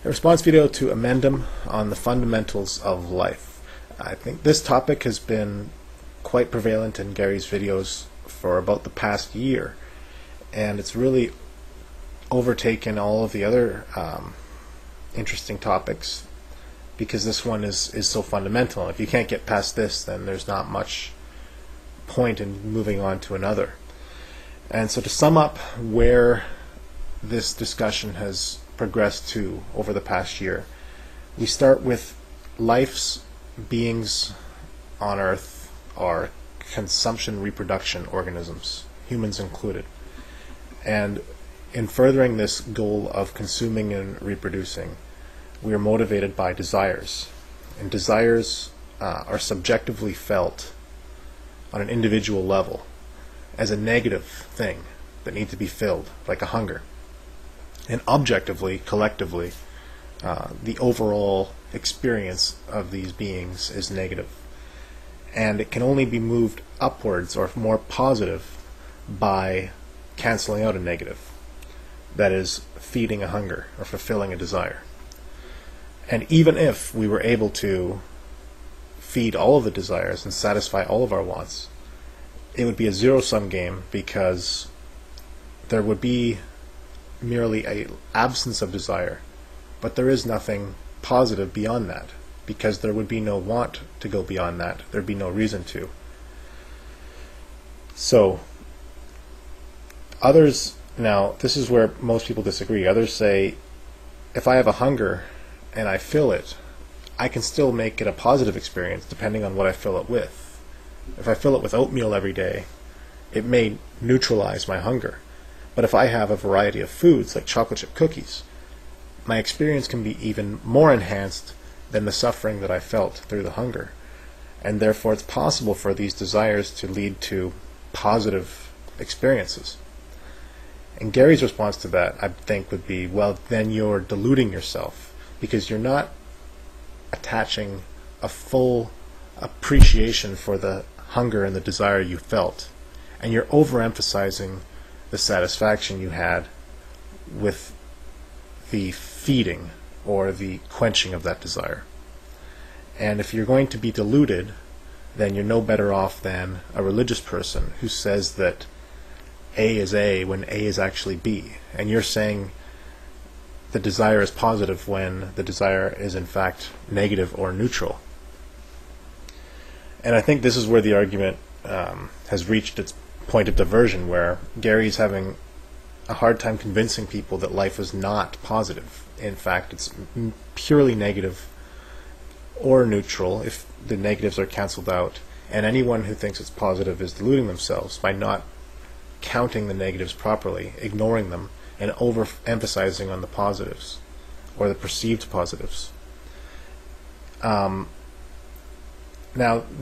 A response video to inmendham on the fundamentals of life. I think this topic has been quite prevalent in Gary's videos for about the past year, and it's really overtaken all of the other interesting topics because this one is so fundamental. If you can't get past this, then there's not much point in moving on to another. And so to sum up where this discussion has progressed to over the past year, we start with life's beings on Earth are consumption reproduction organisms, humans included. And in furthering this goal of consuming and reproducing, we are motivated by desires. And desires are subjectively felt on an individual level as a negative thing that need to be filled, like a hunger. And objectively, collectively, the overall experience of these beings is negative. And it can only be moved upwards or more positive by canceling out a negative. That is, feeding a hunger or fulfilling a desire. And even if we were able to feed all of the desires and satisfy all of our wants, it would be a zero-sum game because there would be merely an absence of desire, but there is nothing positive beyond that because there would be no want to go beyond that. There'd be no reason to. So others, now this is where most people disagree. Others say if I have a hunger and I fill it, I can still make it a positive experience depending on what I fill it with. If I fill it with oatmeal every day, it may neutralize my hunger. But if I have a variety of foods like chocolate chip cookies, my experience can be even more enhanced than the suffering that I felt through the hunger. And therefore it's possible for these desires to lead to positive experiences. And Gary's response to that, I think, would be, well, then you're deluding yourself because you're not attaching a full appreciation for the hunger and the desire you felt. And you're overemphasizing the satisfaction you had with the feeding or the quenching of that desire. And if you're going to be deluded, then you're no better off than a religious person who says that A is A when A is actually B. And you're saying the desire is positive when the desire is in fact negative or neutral. And I think this is where the argument has reached its point of diversion, where Gary's having a hard time convincing people that life is not positive. In fact, it's purely negative or neutral if the negatives are cancelled out, and anyone who thinks it's positive is deluding themselves by not counting the negatives properly, ignoring them, and overemphasizing on the positives or the perceived positives. Now,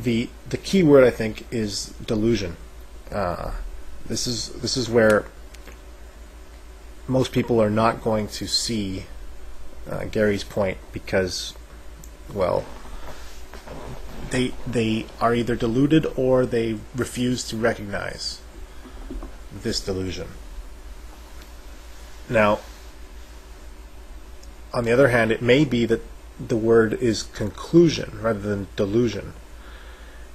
the key word, I think, is delusion. This is where most people are not going to see Gary's point because, well, they are either deluded or they refuse to recognize this delusion. Now, on the other hand, it may be that the word is conclusion rather than delusion,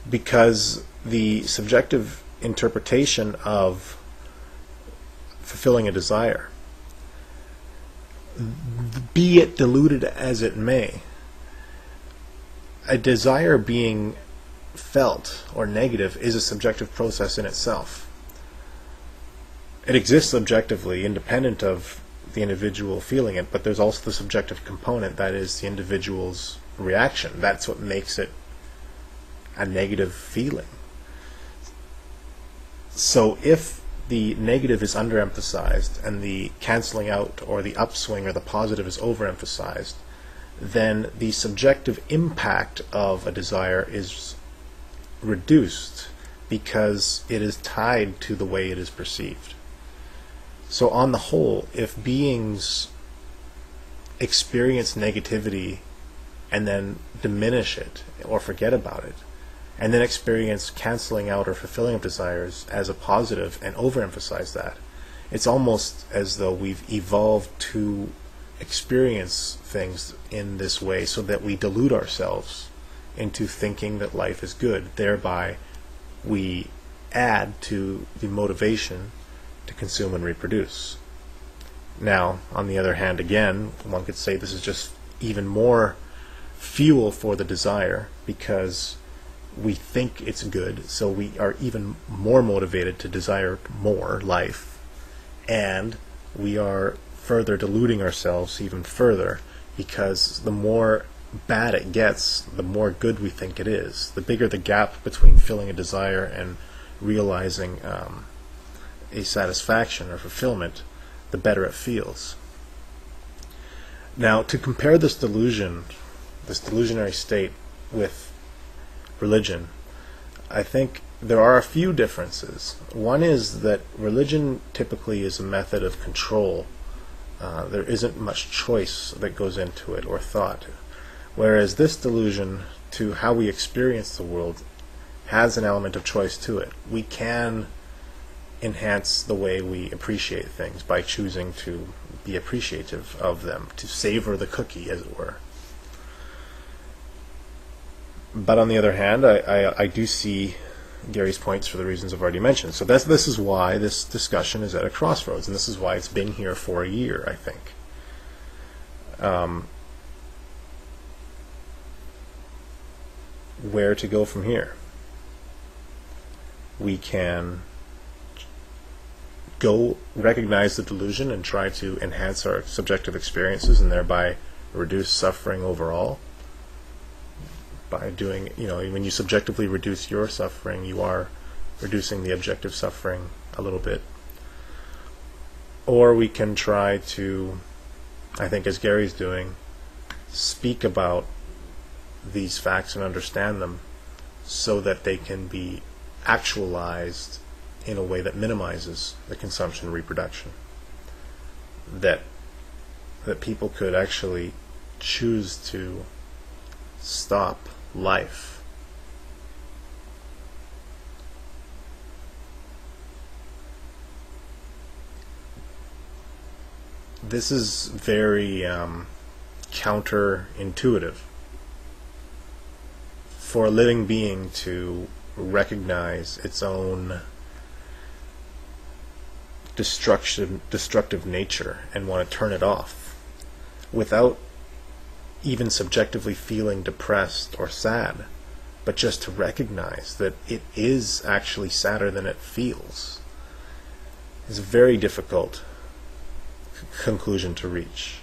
because the subjective interpretation of fulfilling a desire, be it deluded as it may, a desire being felt or negative is a subjective process in itself. It exists objectively, independent of the individual feeling it, but there's also the subjective component, that is the individual's reaction. That's what makes it a negative feeling. So if the negative is underemphasized and the canceling out or the upswing or the positive is overemphasized, then the subjective impact of a desire is reduced because it is tied to the way it is perceived. So on the whole, if beings experience negativity and then diminish it or forget about it, and then experience canceling out or fulfilling of desires as a positive and overemphasize that, it's almost as though we've evolved to experience things in this way so that we delude ourselves into thinking that life is good. Thereby, we add to the motivation to consume and reproduce. Now, on the other hand, again, one could say this is just even more fuel for the desire, because we think it's good, so we are even more motivated to desire more life, and we are further deluding ourselves even further, because the more bad it gets, the more good we think it is. The bigger the gap between filling a desire and realizing a satisfaction or fulfillment, the better it feels. Now, to compare this delusion, this delusionary state, with religion, I think there are a few differences. One is that religion typically is a method of control. There isn't much choice that goes into it or thought. Whereas this delusion, to how we experience the world, has an element of choice to it. We can enhance the way we appreciate things by choosing to be appreciative of them, to savor the cookie, as it were. But on the other hand, I do see Gary's points for the reasons I've already mentioned. So this is why this discussion is at a crossroads, and this is why it's been here for a year, I think. Where to go from here? We can go recognize the delusion and try to enhance our subjective experiences and thereby reduce suffering overall. By doing, when you subjectively reduce your suffering, you are reducing the objective suffering a little bit. Or we can try to, I think as Gary's doing, speak about these facts and understand them so that they can be actualized in a way that minimizes the consumption and reproduction. That people could actually choose to stop life. This is very counterintuitive for a living being to recognize its own destructive nature and want to turn it off without even subjectively feeling depressed or sad, but just to recognize that it is actually sadder than it feels, is a very difficult conclusion to reach.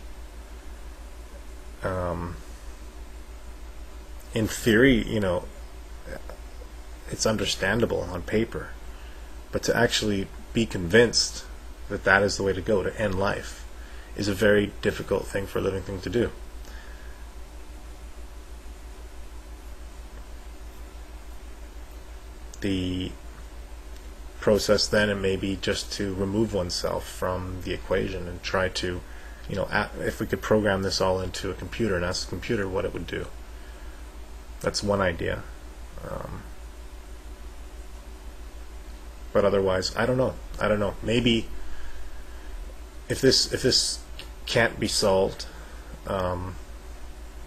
In theory, it's understandable on paper, but to actually be convinced that that is the way to go, to end life, is a very difficult thing for a living thing to do. The process then, it may be just to remove oneself from the equation and try to, if we could program this all into a computer and ask the computer what it would do. That's one idea. But otherwise, I don't know. Maybe if this can't be solved,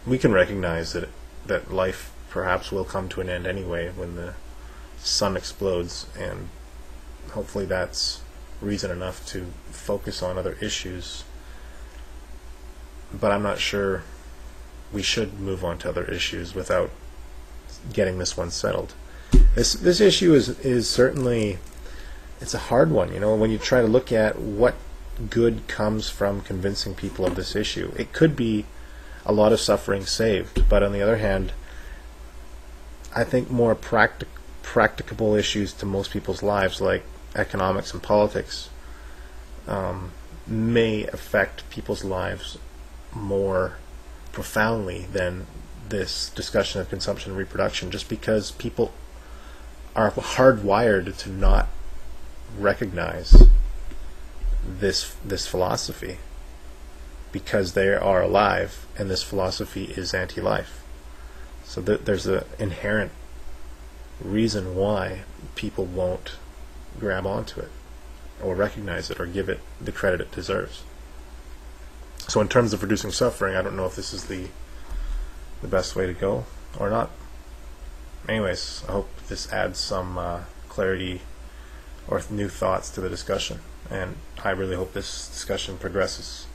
we can recognize that life perhaps will come to an end anyway when the sun explodes, and hopefully that's reason enough to focus on other issues. But I'm not sure we should move on to other issues without getting this one settled. This issue is certainly, it's a hard one, when you try to look at what good comes from convincing people of this issue. It could be a lot of suffering saved, but on the other hand, I think more practicable issues to most people's lives, like economics and politics, may affect people's lives more profoundly than this discussion of consumption and reproduction, just because people are hardwired to not recognize this philosophy because they are alive, and this philosophy is anti-life. So there's an inherent reason why people won't grab onto it or recognize it or give it the credit it deserves. So in terms of reducing suffering, I don't know if this is the best way to go or not. Anyways, I hope this adds some clarity or new thoughts to the discussion, and I really hope this discussion progresses.